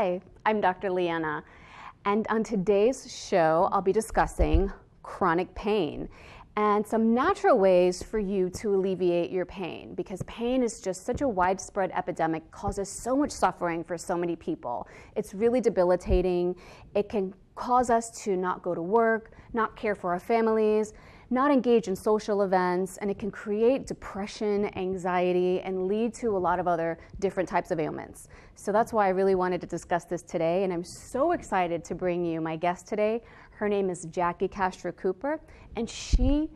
Hi, I'm Dr. Leanna, and on today's show, I'll be discussing chronic pain and some natural ways for you to alleviate your pain, because pain is just such a widespread epidemic, causes so much suffering for so many people. It's really debilitating. It can cause us to not go to work, not care for our families, not engage in social events, and it can create depression, anxiety, and lead to a lot of other different types of ailments. So that's why I really wanted to discuss this today, and I'm so excited to bring you my guest today. Her name is Jackie Castro-Cooper, and she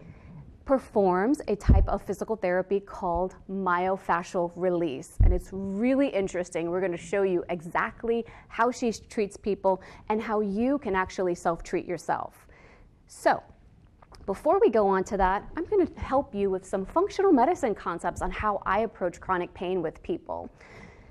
performs a type of physical therapy called myofascial release. And it's really interesting. We're going to show you exactly how she treats people and how you can actually self-treat yourself. So, before we go on to that, I'm going to help you with some functional medicine concepts on how I approach chronic pain with people.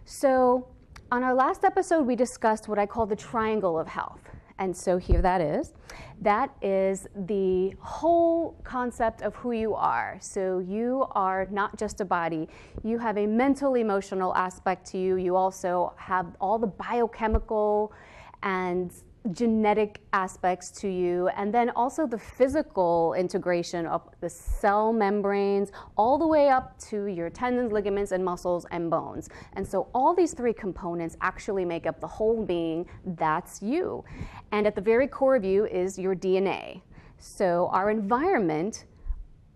So, on our last episode, we discussed what I call the triangle of health. And so here that is. That is the whole concept of who you are. So you are not just a body. You have a mental, emotional aspect to you. You also have all the biochemical and genetic aspects to you, and then also the physical integration of the cell membranes all the way up to your tendons, ligaments, and muscles and bones. And so all these three components actually make up the whole being. That's you. And at the very core of you is your DNA. So our environment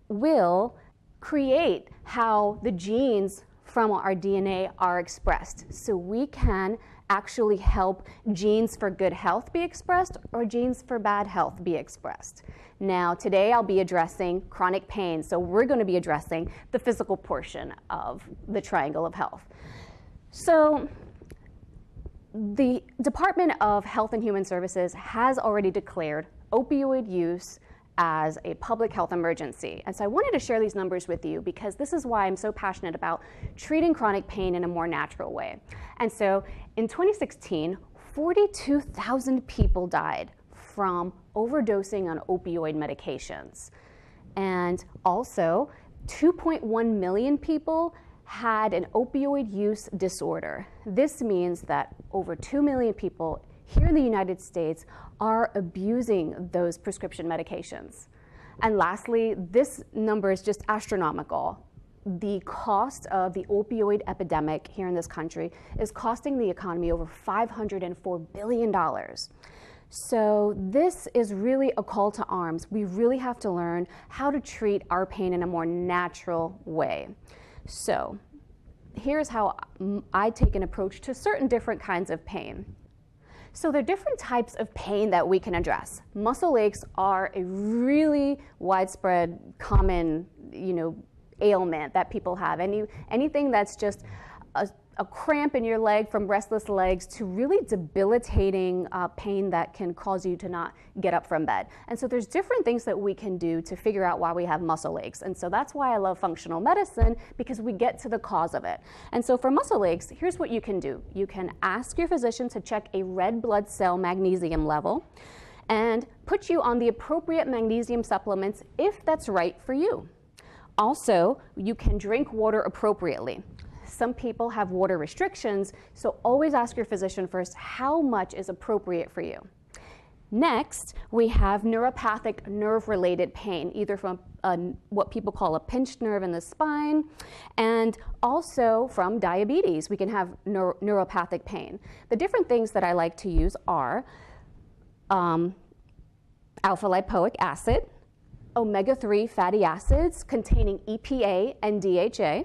will create how the genes from our DNA are expressed. So we can actually help genes for good health be expressed or genes for bad health be expressed. Now, today I'll be addressing chronic pain, so we're going to be addressing the physical portion of the triangle of health. So, the Department of Health and Human Services has already declared opioid use as a public health emergency. And so I wanted to share these numbers with you because this is why I'm so passionate about treating chronic pain in a more natural way. And so in 2016, 42,000 people died from overdosing on opioid medications. And also 2.1 million people had an opioid use disorder. This means that over 2 million people here in the United States are abusing those prescription medications. And lastly, this number is just astronomical. The cost of the opioid epidemic here in this country is costing the economy over $504 billion. So this is really a call to arms. We really have to learn how to treat our pain in a more natural way. So here's how I take an approach to certain different kinds of pain. So there are different types of pain that we can address. Muscle aches are a really widespread, common, ailment that people have. Anything that's just a cramp in your leg, from restless legs to really debilitating pain that can cause you to not get up from bed. And so there's different things that we can do to figure out why we have muscle aches. And so that's why I love functional medicine, because we get to the cause of it. And so for muscle aches, here's what you can do. You can ask your physician to check a red blood cell magnesium level and put you on the appropriate magnesium supplements if that's right for you. Also, you can drink water appropriately. Some people have water restrictions, so always ask your physician first how much is appropriate for you. Next, we have neuropathic nerve-related pain, either from what people call a pinched nerve in the spine, and also from diabetes. We can have neuropathic pain. The different things that I like to use are alpha-lipoic acid, omega-3 fatty acids containing EPA and DHA,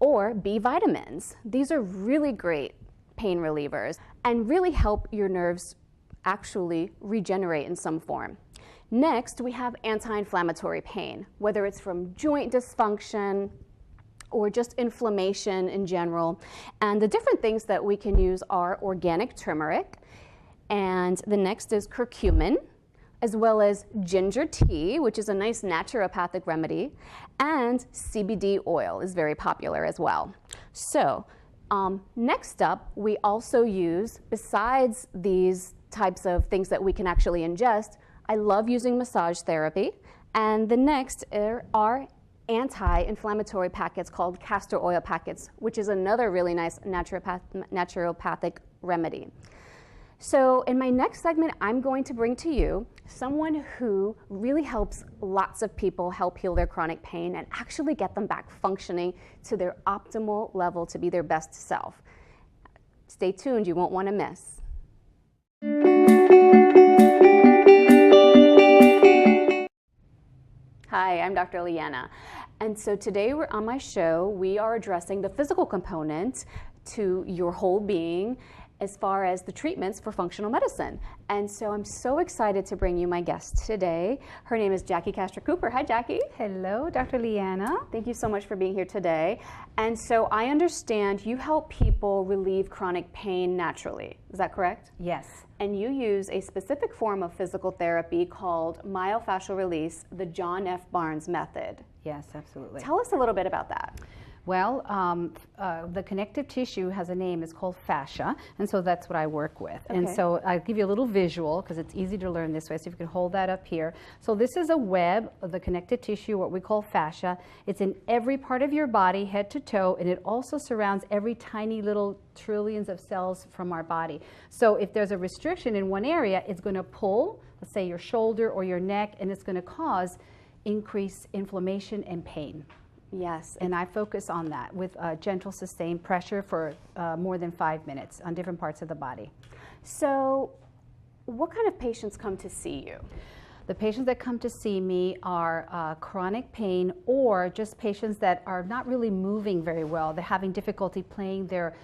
or B vitamins. These are really great pain relievers and really help your nerves actually regenerate in some form. Next, we have anti-inflammatory pain, whether it's from joint dysfunction or just inflammation in general. And the different things that we can use are organic turmeric, and the next is curcumin, as well as ginger tea, which is a nice naturopathic remedy, and CBD oil is very popular as well. So next up, we also use, besides these types of things that we can actually ingest, I love using massage therapy, and the next are anti-inflammatory packets called castor oil packets, which is another really nice naturopathic remedy. So in my next segment, I'm going to bring to you someone who really helps lots of people help heal their chronic pain and actually get them back functioning to their optimal level to be their best self. Stay tuned, you won't want to miss. Hi, I'm Dr. Leanna, and so today we're on my show. We are addressing the physical component to your whole being as far as the treatments for functional medicine. And so I'm so excited to bring you my guest today. Her name is Jackie Castro-Cooper. Hi, Jackie. Hello, Dr. Leanna. Thank you so much for being here today. And so I understand you help people relieve chronic pain naturally. Is that correct? Yes. And you use a specific form of physical therapy called myofascial release, the John F. Barnes method. Yes, absolutely. Tell us a little bit about that. Well, the connective tissue has a name. It's called fascia, and so that's what I work with. Okay. And so I'll give you a little visual because it's easy to learn this way. So if you can hold that up here. So this is a web of the connective tissue, what we call fascia. It's in every part of your body, head to toe, and it also surrounds every tiny little trillions of cells from our body. So if there's a restriction in one area, it's going to pull, let's say your shoulder or your neck, and it's going to cause increased inflammation and pain. Yes. And I focus on that with gentle sustained pressure for more than 5 minutes on different parts of the body. So what kind of patients come to see you? The patients that come to see me are chronic pain or just patients that are not really moving very well. They're having difficulty playing their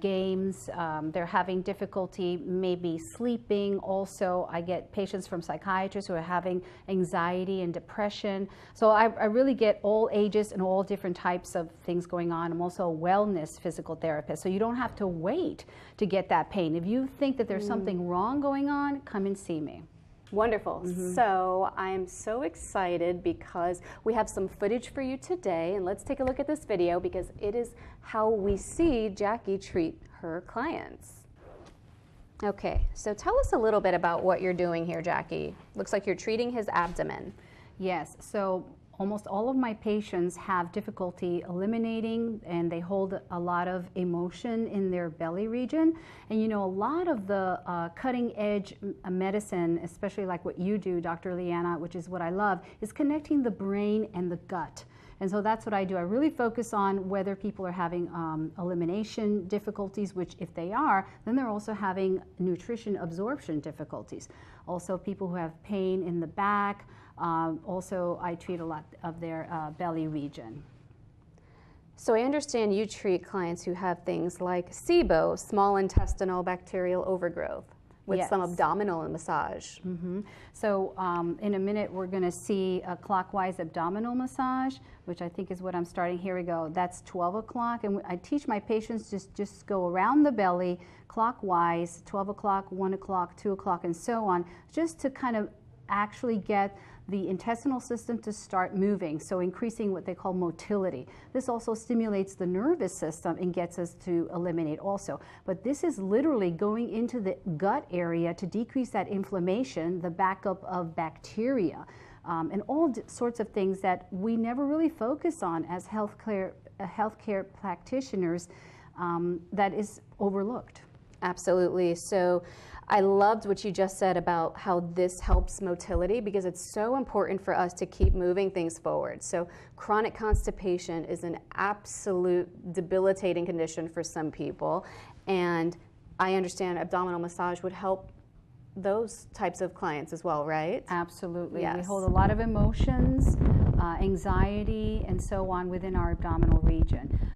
games. They're having difficulty maybe sleeping. Also, I get patients from psychiatrists who are having anxiety and depression. So I really get all ages and all different types of things going on. I'm also a wellness physical therapist. So you don't have to wait to get that pain. If you think that there's something wrong going on, come and see me. Wonderful. So I'm so excited because we have some footage for you today, and let's take a look at this video because it is how we see Jackie treat her clients. Okay, so tell us a little bit about what you're doing here, Jackie. Looks like you're treating his abdomen. Yes, so almost all of my patients have difficulty eliminating, and they hold a lot of emotion in their belly region. And you know, a lot of the cutting edge medicine, especially like what you do, Dr. Leanna, which is what I love, is connecting the brain and the gut. And so that's what I do. I really focus on whether people are having elimination difficulties, which if they are, then they're also having nutrition absorption difficulties. Also people who have pain in the back. Also, I treat a lot of their belly region. So I understand you treat clients who have things like SIBO, small intestinal bacterial overgrowth, with some abdominal massage. So in a minute, we're going to see a clockwise abdominal massage, which I think is what I'm starting. Here we go. That's 12 o'clock. And I teach my patients just go around the belly clockwise, 12 o'clock, 1 o'clock, 2 o'clock, and so on, just to kind of actually get the intestinal system to start moving, so increasing what they call motility. This also stimulates the nervous system and gets us to eliminate also. But this is literally going into the gut area to decrease that inflammation, the backup of bacteria, and all sorts of things that we never really focus on as healthcare practitioners, that is overlooked. Absolutely. So I loved what you just said about how this helps motility because it's so important for us to keep moving things forward. So chronic constipation is an absolute debilitating condition for some people, and I understand abdominal massage would help those types of clients as well, right? Absolutely. Yes. We hold a lot of emotions, anxiety, and so on within our abdominal region.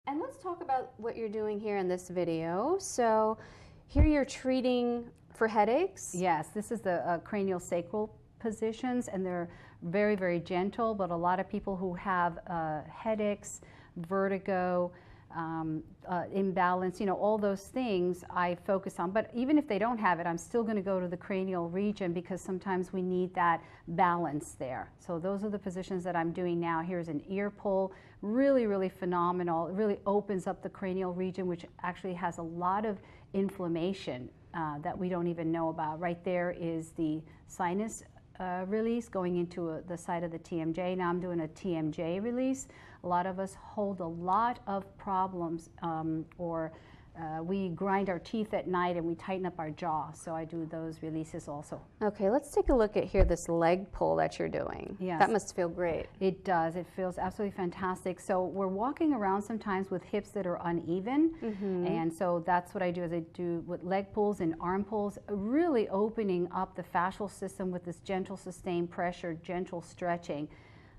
And let's talk about what you're doing here in this video. So here you're treating for headaches? Yes, this is the cranial sacral positions, and they're very, very gentle, but a lot of people who have headaches, vertigo, imbalance, you know, all those things I focus on. But even if they don't have it, I'm still going to go to the cranial region because sometimes we need that balance there. So those are the positions that I'm doing now. Here's an ear pull, really, really phenomenal. It really opens up the cranial region, which actually has a lot of inflammation that we don't even know about. Right there is the sinus release going into the side of the TMJ. Now I'm doing a TMJ release. A lot of us hold a lot of problems or we grind our teeth at night and we tighten up our jaw. So I do those releases also. Okay, let's take a look at here, this leg pull that you're doing. Yes. That must feel great. It does. It feels absolutely fantastic. So we're walking around sometimes with hips that are uneven. And so that's what I do, is I do with leg pulls and arm pulls, really opening up the fascial system with this gentle sustained pressure, gentle stretching.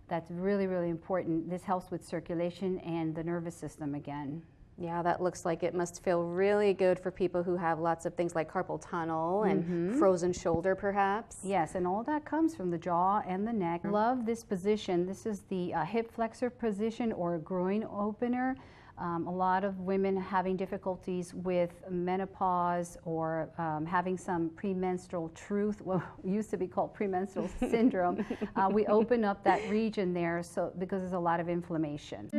That's really, really important. This helps with circulation and the nervous system again. Yeah, that looks like it must feel really good for people who have lots of things like carpal tunnel and frozen shoulder, perhaps. Yes, and all that comes from the jaw and the neck. Love this position. This is the hip flexor position or groin opener. A lot of women having difficulties with menopause or having some premenstrual truth, what used to be called premenstrual syndrome. We open up that region there because there's a lot of inflammation.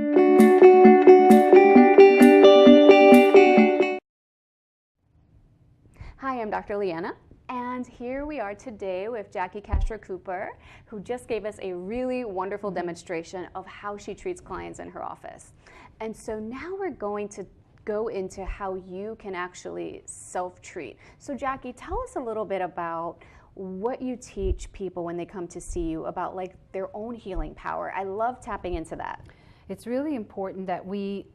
Hi, I'm Dr. Leanna, and here we are today with Jackie Castro-Cooper, who just gave us a really wonderful demonstration of how she treats clients in her office. And so now we're going to go into how you can actually self-treat. So Jackie, tell us a little bit about what you teach people when they come to see you about like their own healing power. I love tapping into that. It's really important that we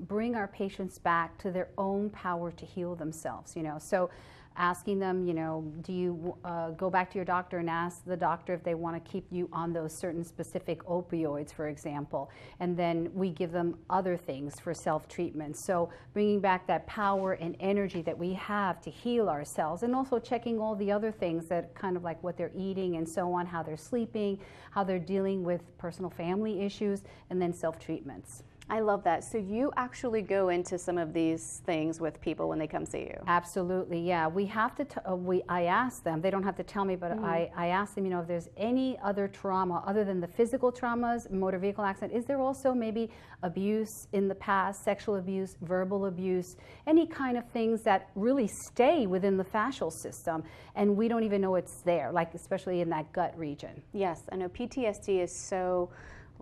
bring our patients back to their own power to heal themselves, you know. So asking them, you know, do you go back to your doctor and ask the doctor if they want to keep you on those certain specific opioids, for example, and then we give them other things for self-treatment. So bringing back that power and energy that we have to heal ourselves, and also checking all the other things that kind of like what they're eating and so on, how they're sleeping, how they're dealing with personal family issues, and then self-treatments. I love that. So you actually go into some of these things with people when they come see you? Absolutely, yeah. We have to, I ask them, they don't have to tell me, but I ask them, you know, if there's any other trauma other than the physical traumas, motor vehicle accident, is there also maybe abuse in the past, sexual abuse, verbal abuse, any kind of things that really stay within the fascial system and we don't even know it's there, like especially in that gut region. Yes, I know PTSD is so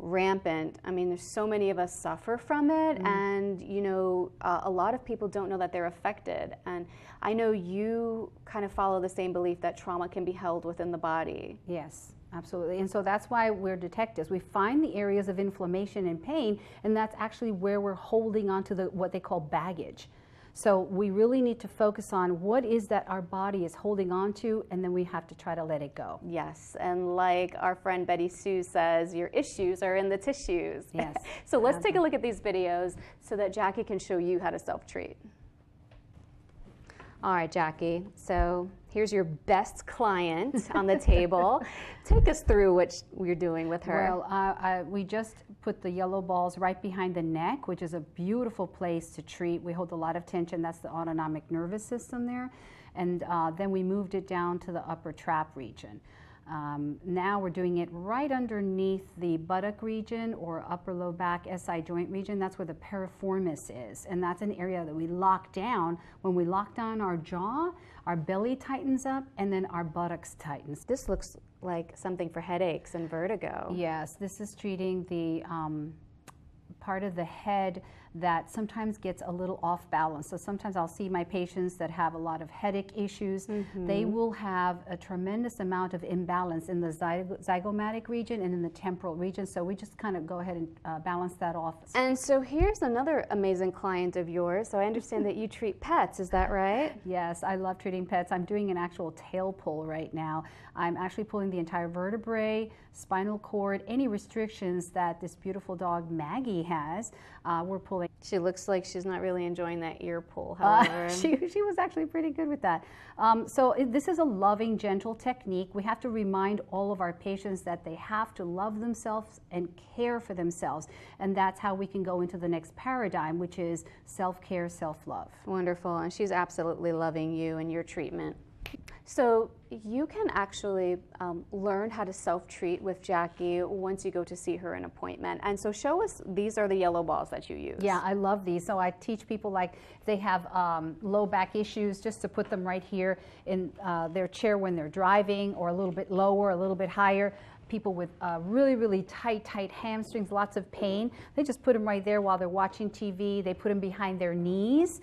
rampant. I mean, there's so many of us suffer from it, and you know, a lot of people don't know that they're affected. And I know you kind of follow the same belief that trauma can be held within the body. Yes, absolutely. And so that's why we're detectives. We find the areas of inflammation and pain, and that's actually where we're holding on to what they call baggage. So we really need to focus on what is that our body is holding on to, and then we have to try to let it go. Yes, and like our friend Betty Sue says, your issues are in the tissues. Yes. So let's take a look at these videos so that Jackie can show you how to self-treat. All right, Jackie, so here's your best client on the table. Take us through what you're doing with her. Well, we just put the yellow balls right behind the neck, which is a beautiful place to treat. We hold a lot of tension. That's the autonomic nervous system there. And then we moved it down to the upper trap region. Now we're doing it right underneath the buttock region or upper low back SI joint region. That's where the piriformis is, and that's an area that we lock down. When we lock down our jaw, our belly tightens up, and then our buttocks tightens. This looks like something for headaches and vertigo. Yes, this is treating the part of the head that sometimes gets a little off balance. So sometimes I'll see my patients that have a lot of headache issues. They will have a tremendous amount of imbalance in the zygomatic region and in the temporal region. So we just kind of go ahead and balance that off. And so here's another amazing client of yours. So I understand that you treat pets, is that right? Yes, I love treating pets. I'm doing an actual tail pull right now. I'm actually pulling the entire vertebrae, spinal cord, any restrictions that this beautiful dog Maggie has, we're pulling. She looks like she's not really enjoying that ear pull, however. She was actually pretty good with that. This is a loving, gentle technique. We have to remind all of our patients that they have to love themselves and care for themselves. And that's how we can go into the next paradigm, which is self-care, self-love. Wonderful, and she's absolutely loving you and your treatment. So you can actually learn how to self-treat with Jackie once you go to see her in an appointment. And so show us, these are the yellow balls that you use. Yeah, I love these. So I teach people, like, if they have low back issues, just to put them right here in their chair when they're driving, or a little bit lower, a little bit higher. people with really, really tight hamstrings, lots of pain. They just put them right there while they're watching TV. They put them behind their knees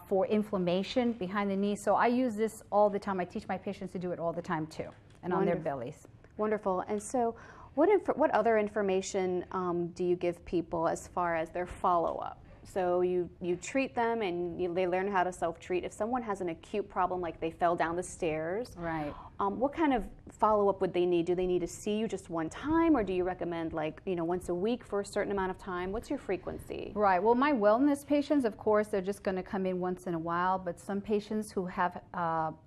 for inflammation behind the knees. So I use this all the time. I teach my patients to do it all the time too, and on their bellies. Wonderful. And so what other information do you give people as far as their follow-up? So you treat them and they learn how to self-treat. If someone has an acute problem, like they fell down the stairs, right? What kind of follow-up would they need? Do they need to see you just one time, or do you recommend like, once a week for a certain amount of time? What's your frequency? Right. Well, my wellness patients, of course, they're just going to come in once in a while, but some patients who have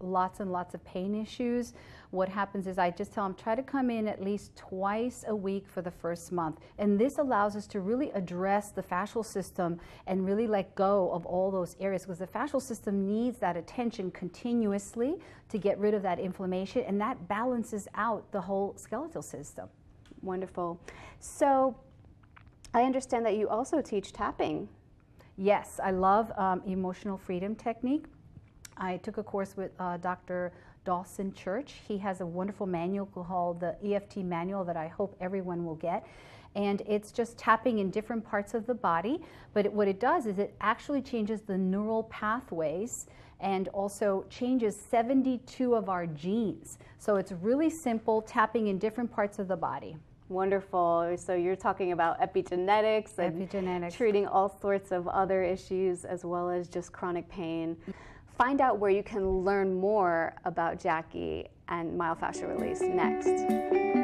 lots and lots of pain issues, what happens is I just tell them, try to come in at least twice a week for the first month. And this allows us to really address the fascial system and really let go of all those areas, because the fascial system needs that attention continuously to get rid of that inflammation, and that balances out the whole skeletal system. Wonderful. So I understand that you also teach tapping. Yes, I love emotional freedom technique. I took a course with Dr. Dawson Church. He has a wonderful manual called the EFT manual that I hope everyone will get. And it's just tapping in different parts of the body. But what it does is it actually changes the neural pathways and also changes 72 of our genes. So it's really simple, tapping in different parts of the body. Wonderful. So you're talking about epigenetics and treating all sorts of other issues as well as just chronic pain. Find out where you can learn more about Jackie and myofascial release next.